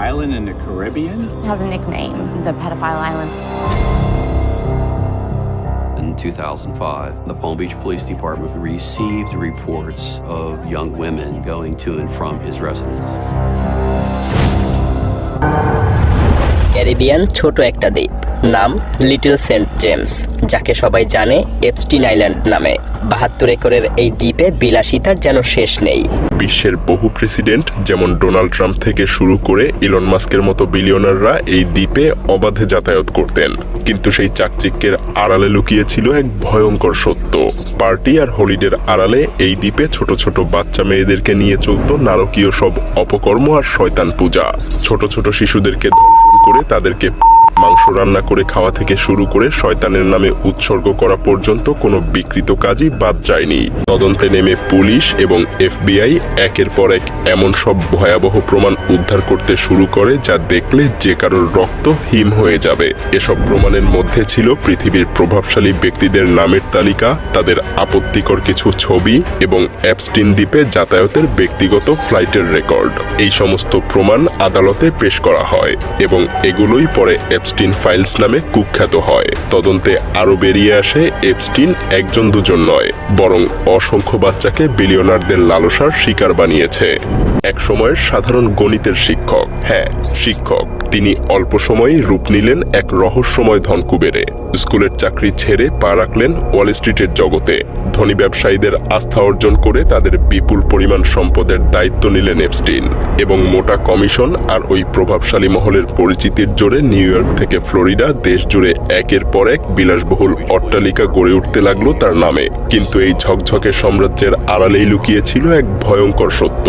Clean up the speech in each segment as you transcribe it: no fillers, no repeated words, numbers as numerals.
island in the Caribbean? It has a nickname, the Pedophile Island. In 2005, the Palm Beach Police Department received reports of young women going to and from his residence. Caribbean ছোট একটা দ্বীপ, নাম little Saint James, যাকে সবাই জানে Epstein island নামে। 72 একরের এই দ্বীপে বিলাসিতার যেন শেষ নেই। বিশ্বের বহু প্রেসিডেন্ট যেমন ডোনাল্ড ট্রাম্প থেকে শুরু করে ইলন মাস্কের মতো বিলিয়নাররা এই দ্বীপে অবাধে যাতায়াত করতেন, কিন্তু সেই চাকচিক্যের আড়ালে লুকিয়েছিল এক ভয়ঙ্কর সত্য। পার্টি আর হলিডের আড়ালে এই দ্বীপে ছোট ছোট বাচ্চা মেয়েদেরকে নিয়ে চলত নারকীয় সব অপকর্ম আর শয়তান পূজা। ছোট ছোট শিশুদেরকে ধর্ষণ করে তাদেরকে মাংস রান্না করে খাওয়া থেকে শুরু করে শয়তানের নামে উৎসর্গ করা পর্যন্ত কোনো বিকৃত কাজই বাদ যায়নি। তদন্তে নেমে পুলিশ এবং এফবিআই একের পর এক এমন সব ভয়াবহ প্রমাণ উদ্ধার করতে শুরু করে যা দেখলে যে কারোর রক্ত হিম হয়ে যাবে। এসব প্রমাণের মধ্যে ছিল পৃথিবীর প্রভাবশালী ব্যক্তিদের নামের তালিকা, তাদের আপত্তিকর কিছু ছবি এবং এপস্টিন দ্বীপে যাতায়াতের ব্যক্তিগত ফ্লাইটের রেকর্ড। এই সমস্ত প্রমাণ আদালতে পেশ করা হয় এবং এগুলোই পরে এপস্টিন ফাইলস নামে কুখ্যাত হয়। তদন্তে আরো বেরিয়ে আসে এপস্টিন একজন দুজন নয়, বরং অসংখ্য বাচ্চাকে বিলিয়নারদের লালসার শিকার বানিয়েছে। এক সময়ের সাধারণ গণিতের শিক্ষক, হ্যাঁ শিক্ষক, তিনি অল্প সময়েই রূপ নিলেন এক রহস্যময় ধনকুবেরে। স্কুলের চাকরি ছেড়ে পা রাখলেন ওয়াল স্ট্রিটের জগতে। ধনী ব্যবসায়ীদের আস্থা অর্জন করে তাদের বিপুল পরিমাণ সম্পদের দায়িত্ব নিলেন এপস্টিন এবং মোটা কমিশন আর ওই প্রভাবশালী মহলের পরিচিতির জোরে নিউ ইয়র্ক থেকে ফ্লোরিডা দেশ জুড়ে একের পর এক বিলাসবহুল অট্টালিকা গড়ে উঠতে লাগলো তার নামে। কিন্তু এই ঝকঝকে সাম্রাজ্যের আড়ালেই লুকিয়েছিল এক ভয়ঙ্কর সত্য।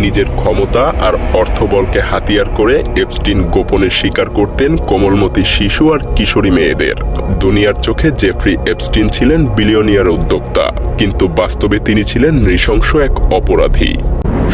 নিজের ক্ষমতা আর অর্থবলকে হাতিয়ার করে এপস্টিন গোপনে স্বীকার করতেন কোমলমতি শিশু আর কিশোরী মেয়েদের। দুনিয়ার চোখে জেফ্রি এপস্টিন ছিলেন বিলিয়নিয়ার উদ্যোক্তা, কিন্তু বাস্তবে তিনি ছিলেন নৃশংস এক অপরাধী।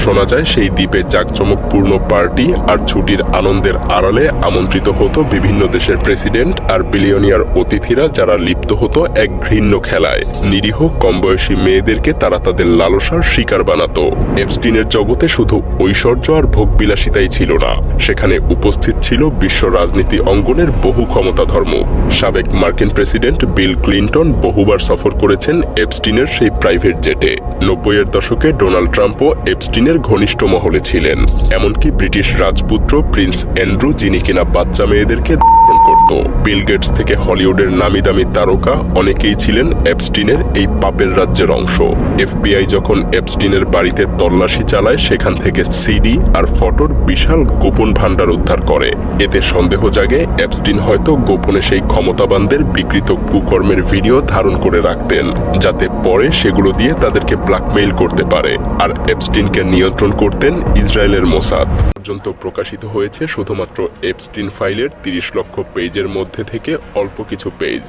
শোনা যায় সেই দ্বীপে জাঁকজমকপূর্ণ পার্টি আর ছুটির আনন্দের আড়ালে আমন্ত্রিত হতো বিভিন্ন দেশের প্রেসিডেন্ট আর বিলিয়নিয়ার অতিথিরা, যারা লিপ্ত হতো এক ঘৃণ্য খেলায়। নিরীহ কমবয়সী মেয়েদেরকে তারা তাদের লালসার শিকার বানাতো। এপস্টিনের জগতে শুধু ঐশ্বর্য আর ভোগবিলাসিতাই ছিল না, সেখানে উপস্থিত ছিল বিশ্ব রাজনীতি অঙ্গনের বহু ক্ষমতাধর মুখ। সাবেক মার্কিন প্রেসিডেন্ট বিল ক্লিন্টন বহুবার সফর করেছেন এপস্টিনের সেই প্রাইভেট জেটে। 90-এর দশকে ডোনাল্ড ট্রাম্পও এপস্টিনের ঘনিষ্ঠ মহলে ছিলেন। এমনকি ব্রিটিশ রাজপুত্র প্রিন্স অ্যান্ড্রু, যিনি কিনা বাচ্চা মেয়েদেরকে ধর্ষণ করত। বিল গেটস থেকে হলিউডের নামি দামি তারকা অনেকেই ছিলেন এপস্টিনের এই পাপের রাজ্যের অংশ। এফবিআই যখন এপস্টিনের বাড়িতে তল্লাশি চালায়, সেখান থেকে সিডি আর ফটোর বিশাল গোপন ভান্ডার উদ্ধার করে। এতে সন্দেহ জাগে এপস্টিন হয়তো গোপনে সেই ক্ষমতাবানদের বিকৃত কুকর্মের ভিডিও ধারণ করে রাখতেন, যাতে পরে সেগুলো দিয়ে তাদেরকে ব্ল্যাকমেইল করতে পারে। আর এপস্টিনকে নিয়ন্ত্রণ করতেন ইসরায়েলের মোসাদ। পর্যন্ত প্রকাশিত হয়েছে শুধুমাত্র এপস্টিন ফাইলের 30 লক্ষ পেজের মধ্যে থেকে অল্প কিছু পেজ,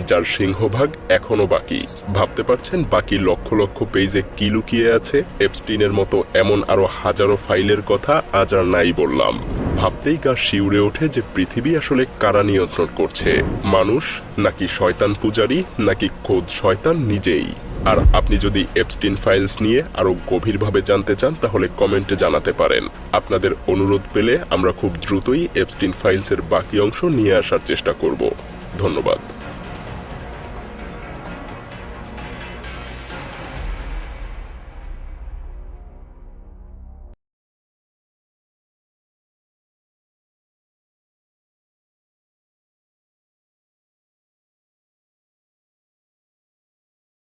যার সিংহভাগ এখনো বাকি। ভাবতে পারছেন বাকি লক্ষ লক্ষ পেজে কি লুকিয়ে আছে? এপস্টিনের মতো এমন আরো হাজারো ফাইলের কথা আজ আর নাই বললাম। ভাবতেই গা শিউরে ওঠে যে পৃথিবী আসলে কারা নিয়ন্ত্রণ করছে, মানুষ নাকি শয়তান পূজারী, নাকি খোদ শয়তান নিজেই? আর আপনি যদি এপস্টিন ফাইলস নিয়ে আরো গভীরভাবে জানতে চান, তাহলে কমেন্টে জানাতে পারেন। আপনাদের অনুরোধ পেলে আমরা খুব দ্রুতই এপস্টিন ফাইলসের বাকি অংশ নিয়ে আসার চেষ্টা করব। ধন্যবাদ।